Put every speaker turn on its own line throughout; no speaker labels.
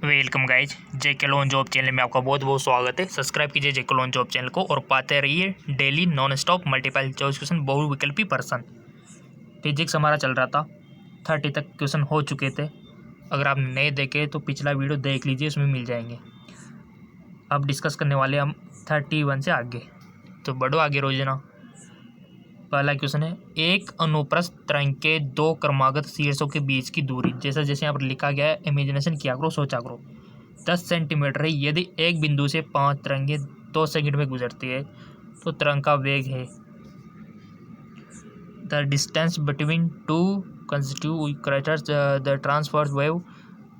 Welcome guys, जेके loan job channel में आपका बहुत बहुत स्वागत है। सब्सक्राइब कीजिए जेके लोन जॉब चैनल को और पाते रहिए daily non stop multiple choice question बहुविकल्पी प्रश्न। फिजिक्स हमारा चल रहा था, 30 तक क्वेश्चन हो चुके थे। अगर आप नहीं देखे तो पिछला वीडियो देख लीजिए, उसमें मिल जाएंगे। अब डिस्कस करने वाले हम 31 से आगे, तो बढ़ो आगे रोजाना। पहला क्वेश्चन है, एक अनुप्रस्थ तरंग के दो क्रमागत शीर्षों के बीच की दूरी, जैसा जैसे यहाँ पर लिखा गया है, इमेजिनेशन किया करो, सोचा करो, 10 सेंटीमीटर है। यदि एक बिंदु से 5 तरंगें 2 सेकंड में गुजरती है तो तरंग का वेग है। The distance between two consecutive craters the transverse wave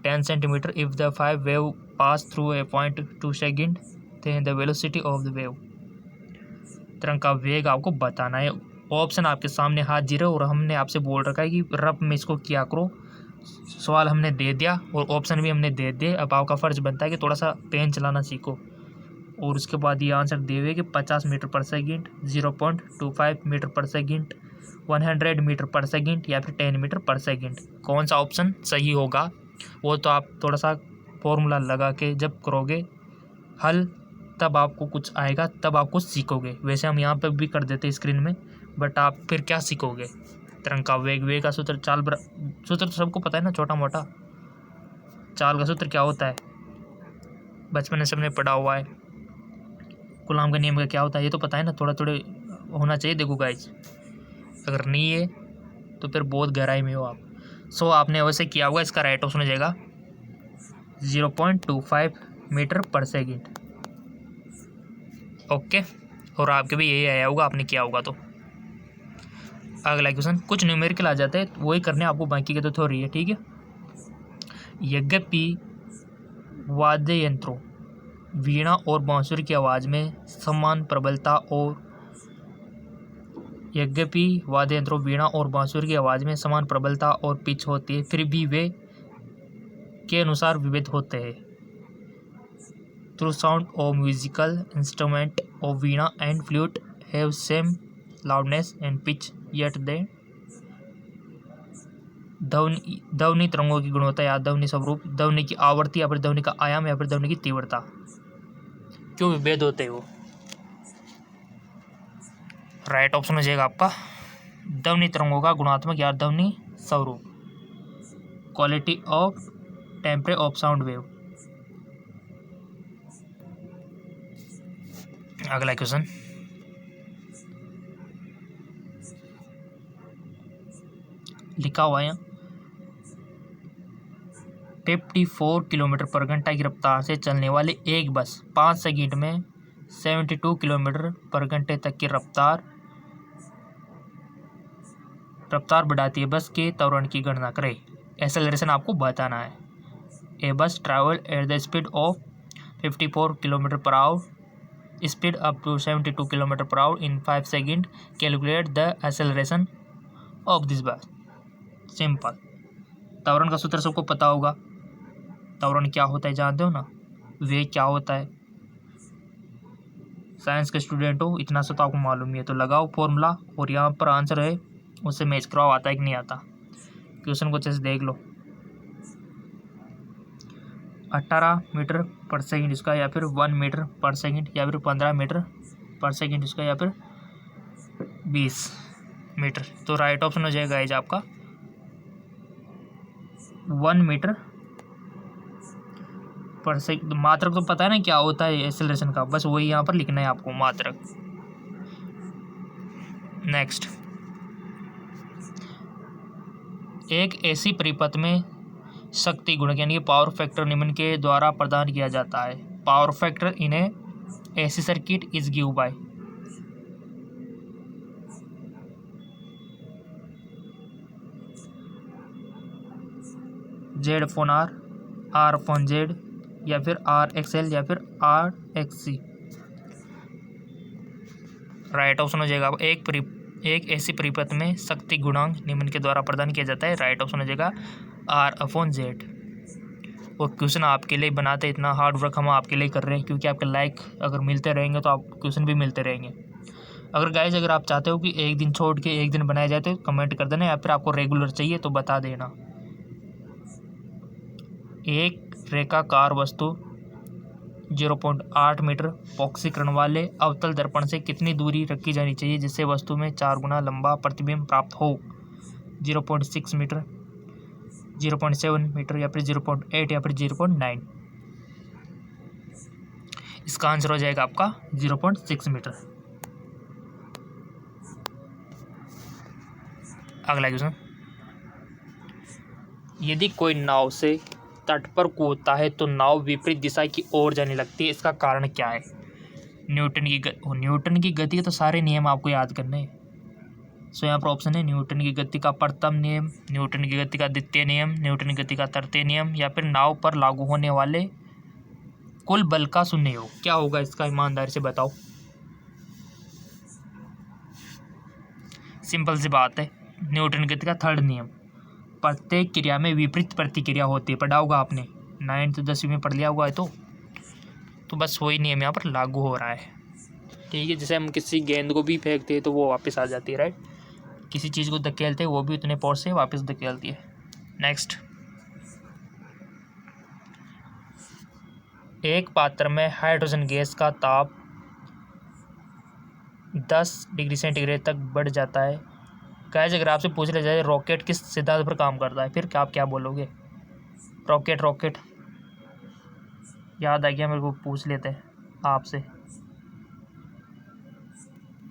10 centimetre if the 5 wave pass through a point 2 second then the velocity of the wave. तरंग का वेग आपको बताना है। ऑप्शन आपके सामने हाथ जीरो, और हमने आपसे बोल रखा है कि रफ में इसको किया करो। सवाल हमने दे दिया और ऑप्शन भी हमने दे दिए। अब आपका फ़र्ज बनता है कि थोड़ा सा पेन चलाना सीखो, और उसके बाद ये आंसर दे हुए कि 50 मीटर पर सेकंड, 0.25 मीटर पर सेकंड, 100 मीटर पर सेकंड या फिर 10 मीटर पर सेकंड। कौन सा ऑप्शन सही होगा वो तो आप थोड़ा सा फॉर्मूला लगा के जब करोगे हल, तब आपको कुछ आएगा, तब आप कुछ सीखोगे। वैसे हम यहाँ पर भी कर देते स्क्रीन में, बट आप फिर क्या सीखोगे? तरंग का वेग, वेग का सूत्र, चाल सूत्र तो सबको पता है ना, छोटा मोटा। चाल का सूत्र क्या होता है, बचपन में सबने पढ़ा हुआ है। कूलॉम का नियम का क्या होता है ये तो पता है ना, थोड़ा थोड़े होना चाहिए। देखो गाइज, अगर नहीं है तो फिर बहुत गहराई में हो आप। सो आपने वैसे किया होगा, इसका राइट ऑप्शन हो जाएगा 0.25 मीटर पर सेकेंड। ओके, और आपके भी यही आया होगा, आपने किया होगा। तो अगला क्वेश्चन, कुछ न्यूमेरिकल आ जाते हैं वही करने आपको, बाकी के तो थोड़ी है, ठीक है। यद्यपि वाद्य यंत्रों वीणा और बांसुरी की आवाज़ में समान प्रबलता और यद्यपि वाद्य यंत्रों वीणा और बांसुरी की आवाज़ में समान प्रबलता और पिच होती है, फिर भी वे के अनुसार विविध होते हैं। Through sound of musical instrument of Veena and flute have same loudness and pitch yet they. ध्वनि तरंगों की गुणवत्ता या ध्वनि स्वरूप, ध्वनि की आवृत्ति या फिर ध्वनि का आयाम या फिर ध्वनि की तीव्रता, क्यों विभेद होते हैं वो? राइट ऑप्शन हो जाएगा आपका ध्वनि तरंगों का गुणात्मक या ध्वनि स्वरूप, quality of timbre of sound wave. अगला क्वेश्चन, लिखा हुआ है 54 किलोमीटर पर घंटा की रफ्तार से चलने वाली एक बस 5 सेकंड में 72 किलोमीटर पर घंटे तक की रफ्तार बढ़ाती है। बस के त्वरण की गणना करें। एक्सेलरेशन आपको बताना है। A bus travel at the speed of 54 kilometre per hour, speed up to 72 kilometre per hour in 5 second. Calculate the acceleration of this bus. Simple, त्वरण का सूत्र सबको पता होगा। त्वरण क्या होता है जानते हो ना, वेग क्या होता है। साइंस के स्टूडेंट हो, इतना सा तो आपको मालूम ही है। तो लगाओ फॉर्मूला और यहाँ पर आंसर है उससे मैच कराओ, आता है कि नहीं आता। क्वेश्चन को अच्छे से देख लो। 18 मीटर पर सेकंड इसका, या फिर 1 मीटर पर सेकंड, या फिर 15 मीटर पर सेकंड इसका, या फिर 20 मीटर। तो राइट ऑप्शन हो जाएगा इज आपका 1 मीटर पर सेकंड। मात्रक तो पता है ना क्या होता है एक्सेलरेशन का, बस वही यहाँ पर लिखना है आपको, मात्रक। नेक्स्ट, एक ऐसी परिपथ में शक्ति गुणक यानी पावर फैक्टर निम्न के द्वारा प्रदान किया जाता है। Power factor in a AC circuit is give by. Z upon R upon Z, या फिर आर एक्सएल, या फिर आर एक्ससी। राइट ऑप्शन हो जाएगा एक ऐसी परिपथ में शक्ति गुणांक निम्न के द्वारा प्रदान किया जाता है। राइट ऑप्शन हो जाएगा आर अपॉन जेड। और क्वेश्चन आपके लिए बनाते इतना हार्ड वर्क हम आपके लिए कर रहे हैं, क्योंकि आपके लाइक अगर मिलते रहेंगे तो आप क्वेश्चन भी मिलते रहेंगे। अगर गाइज अगर आप चाहते हो कि एक दिन छोड़ के एक दिन बनाया जाए तो कमेंट कर देना, या फिर आपको रेगुलर चाहिए तो बता देना। एक रेखाकार वस्तु 0.8 मीटर पॉक्सीकरण वाले अवतल दर्पण से कितनी दूरी रखी जानी चाहिए जिससे वस्तु में 4 गुना लंबा प्रतिबिंब प्राप्त हो? 0.6 मीटर, 0.7 मीटर या फिर 0.8 या फिर 0.9। इसका आंसर हो जाएगा आपका 0.6 मीटर। अगला क्वेश्चन, यदि कोई नाव से तट पर कूदता है तो नाव विपरीत दिशा की ओर जाने लगती है, इसका कारण क्या है? न्यूटन की गति के तो सारे नियम आपको याद करने हैं। सो यहाँ पर ऑप्शन है न्यूटन की गति का प्रथम नियम, न्यूटन की गति का द्वितीय नियम, न्यूटन की गति का तृतीय नियम या फिर नाव पर लागू होने वाले कुल बल का शून्य योग। क्या होगा इसका, ईमानदारी से बताओ। सिंपल सी बात है, न्यूटन की गति का थर्ड नियम, प्रत्येक क्रिया में विपरीत प्रतिक्रिया होती है। पढ़ा होगा आपने, 9th 10वीं में पढ़ लिया होगा है तो बस वही नियम यहाँ पर लागू हो रहा है। ठीक है, जैसे हम किसी गेंद को भी फेंकते हैं तो वो वापस आ जाती है, राइट। किसी चीज़ को धकेलते हैं वो भी उतने फोर्स से वापस धकेलती है। नेक्स्ट, एक पात्र में हाइड्रोजन गैस का ताप 10 डिग्री सेंटीग्रेड तक बढ़ जाता है। गाइस अगर आपसे पूछ लिया जाए रॉकेट किस सिद्धांत पर काम करता है, फिर आप क्या बोलोगे? रॉकेट याद आ गया मेरे को, पूछ लेते हैं आपसे,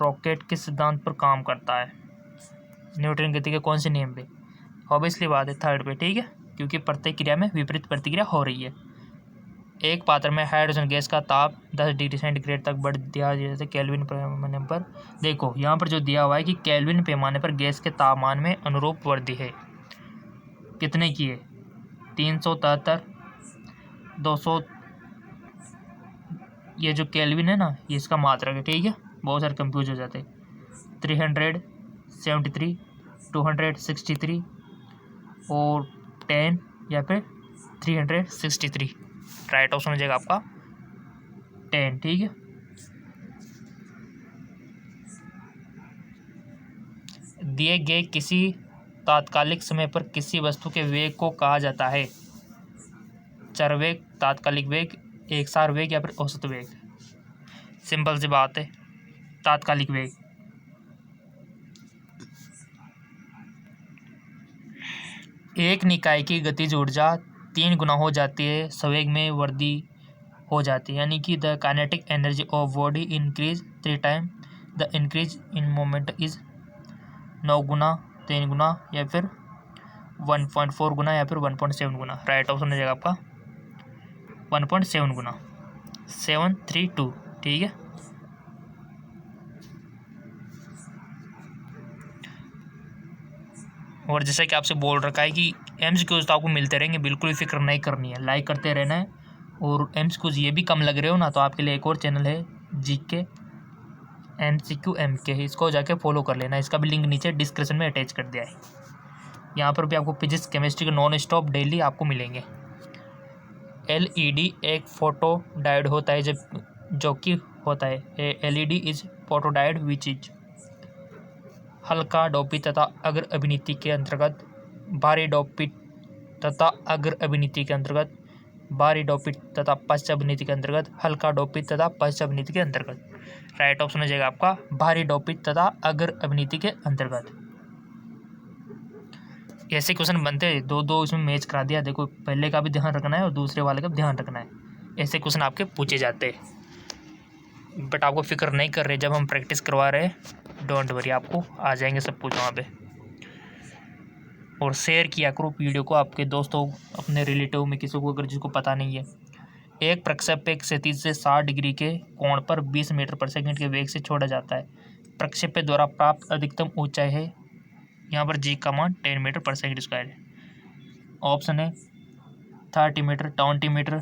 रॉकेट किस सिद्धांत पर काम करता है? न्यूटन गति के कौन से नियम पे? ऑब्वियसली बात है थर्ड पे, ठीक है, क्योंकि प्रत्येक क्रिया में विपरीत प्रतिक्रिया हो रही है। एक पात्र में हाइड्रोजन गैस का ताप 10 डिग्री सेंटीग्रेड तक बढ़ दिया जैसे केल्विन पैमाने पर। देखो यहाँ पर जो दिया हुआ है कि केल्विन पैमाने पर गैस के तापमान में अनुरूप वृद्धि है, कितने की है? 373, 200। ये जो केल्विन है ना, ये इसका मात्रक है, ठीक है, बहुत सारे कंफ्यूज हो जाते हैं। 373, 263 और 10 या फिर 363। राइट ऑप्शन हो जाएगा आपका 10, ठीक है। दिए गए किसी तात्कालिक समय पर किसी वस्तु के वेग को कहा जाता है चरवेग, तात्कालिक वेग, एकसार वेग या फिर औसत वेग? सिंपल सी बात है, तात्कालिक वेग। एक निकाय की गतिज ऊर्जा 3 गुना हो जाती है, संवेग में वृद्धि हो जाती है, यानी कि the kinetic energy of body increase 3 time the increase in moment is 9 गुना, 3 गुना या फिर 1.4 गुना या फिर 1.7 गुना। राइट ऑप्शन हो जाएगा आपका 1.7 गुना, 732, ठीक है। और जैसा कि आपसे बोल रखा है कि MCQs तो आपको मिलते रहेंगे, बिल्कुल भी फिक्र नहीं करनी है, लाइक करते रहना है। और MCQs ये भी कम लग रहे हो ना, तो आपके लिए एक और चैनल है GK MCQ MK, इसको जाके फॉलो कर लेना, इसका भी लिंक नीचे डिस्क्रिप्शन में अटैच कर दिया है। यहाँ पर भी आपको फिजिक्स केमिस्ट्री के नॉन स्टॉप डेली आपको मिलेंगे। LED एक फोटो डायोड होता है जो कि होता है LED is photo diode which is हल्का डोपी तथा अग्र अभिनीति के अंतर्गत, भारी डोपी तथा अग्र अभिनीति के अंतर्गत, भारी डोपी तथा पश्च अभिनीति के अंतर्गत, हल्का डोपी तथा पश्च अभिनीति के अंतर्गत। राइट ऑप्शन हो जाएगा आपका भारी डोपी तथा अग्र अभिनीति के अंतर्गत। ऐसे क्वेश्चन बनते हैं, दो इसमें मैच करा दिया। देखो पहले का भी ध्यान रखना है और दूसरे वाले का भी ध्यान रखना है, ऐसे क्वेश्चन आपके पूछे जाते हैं। बट आपको फिक्र नहीं कर रहे, जब हम प्रैक्टिस करवा रहे हैं डोंट वरी, आपको आ जाएंगे सब कुछ वहाँ पे। और शेयर किया करो वीडियो को आपके दोस्तों, अपने रिलेटिव में किसी को, अगर जिसको पता नहीं है। एक प्रक्षेप एक क्षैतिज से 60 डिग्री के कोण पर 20 मीटर पर सेकंड के वेग से छोड़ा जाता है। प्रक्षेप द्वारा प्राप्त अधिकतम ऊंचाई है, यहाँ पर जी का मान 10 मीटर पर सेकंड स्क्वायर है। ऑप्शन है 30 मीटर, 20 मीटर,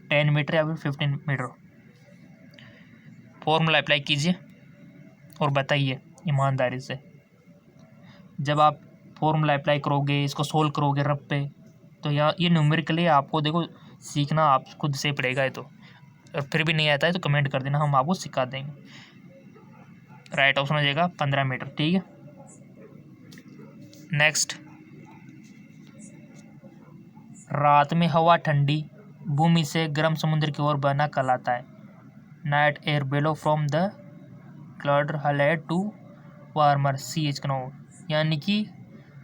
10 मीटर या फिर 15 मीटर। फॉर्मूला अप्लाई कीजिए और बताइए ईमानदारी से। जब आप फॉर्मूला अप्लाई करोगे, इसको सोल्व करोगे रब पे, तो यहाँ ये न्यूमेरिकली आपको देखो सीखना आप खुद से पड़ेगा है। तो और फिर भी नहीं आता है तो कमेंट कर देना, हम आपको सिखा देंगे। राइट ऑप्शन हो जाएगा 15 मीटर, ठीक है। नेक्स्ट, रात में हवा ठंडी भूमि से गर्म समुद्र की ओर बहना कहलाता है। Night air below from the cloud highlight to warmer sea एच कनौ, यानी कि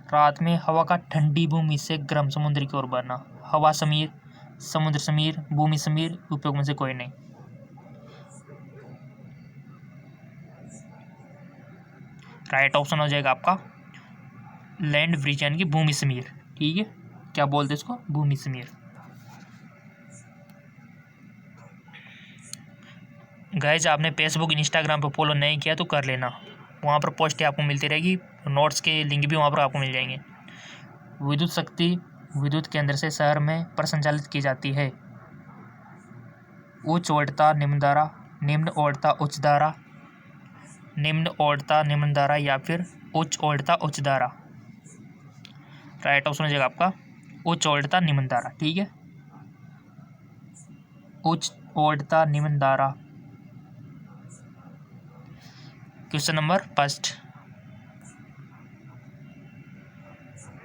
रात में हवा का ठंडी भूमि से गर्म समुद्र की ओर बहना। हवा समीर, समुद्र समीर, भूमि समीर उपयोग में से कोई नहीं। राइट ऑप्शन हो जाएगा आपका लैंड ब्रिज यानी कि भूमि समीर। ठीक है, क्या बोलते हैं इसको? भूमि समीर। गाइज आपने फेसबुक इंस्टाग्राम पे फॉलो नहीं किया तो कर लेना, वहाँ पर पोस्ट आपको मिलती रहेगी, नोट्स के लिंक भी वहाँ पर आपको मिल जाएंगे। विद्युत शक्ति विद्युत केंद्र से शहर में प्रसंचालित की जाती है। उच्च वोल्टता निम्न धारा, निम्न वोल्टता उच्च धारा, निम्न वोल्टता निम्न धारा या फिर उच्च वोल्टता उच्च धारा। राइट ऑप्शन हो जाएगा आपका उच्च वोल्टता निम्न धारा। ठीक है, उच्च वोल्टता निम्न धारा। क्वेश्चन नंबर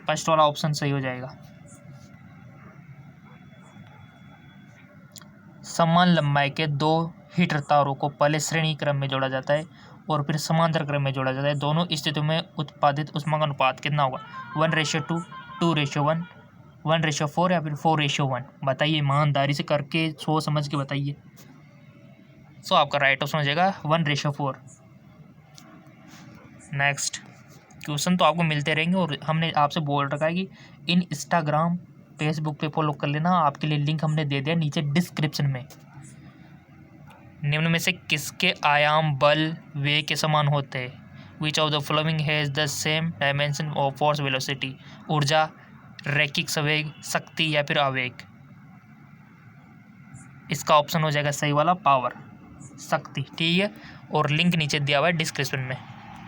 फर्स्ट वाला ऑप्शन सही हो जाएगा। समान लंबाई के दो हीटर तारों को पहले श्रेणी क्रम में जोड़ा जाता है और फिर समांतर क्रम में जोड़ा जाता है। दोनों स्थितियों में उत्पादित ऊष्मा का अनुपात कितना होगा? 1:2, 2:1, 1:4 या फिर 4:1? बताइए, ईमानदारी से करके सोच समझ के बताइए। सो आपका राइट ऑप्शन हो जाएगा 1:4। नेक्स्ट क्वेश्चन तो आपको मिलते रहेंगे और हमने आपसे बोल रखा है कि इन इंस्टाग्राम फेसबुक पे फॉलो कर लेना, आपके लिए लिंक हमने दे दिया नीचे डिस्क्रिप्शन में। निम्न में से किसके आयाम बल वेग के समान होते हैं? Which of the following has the same dimension of force velocity? ऊर्जा, रैखिक संवेग, शक्ति या फिर आवेग? इसका ऑप्शन हो जाएगा सही वाला पावर, शक्ति। ठीक है, और लिंक नीचे दिया हुआ है डिस्क्रिप्शन में।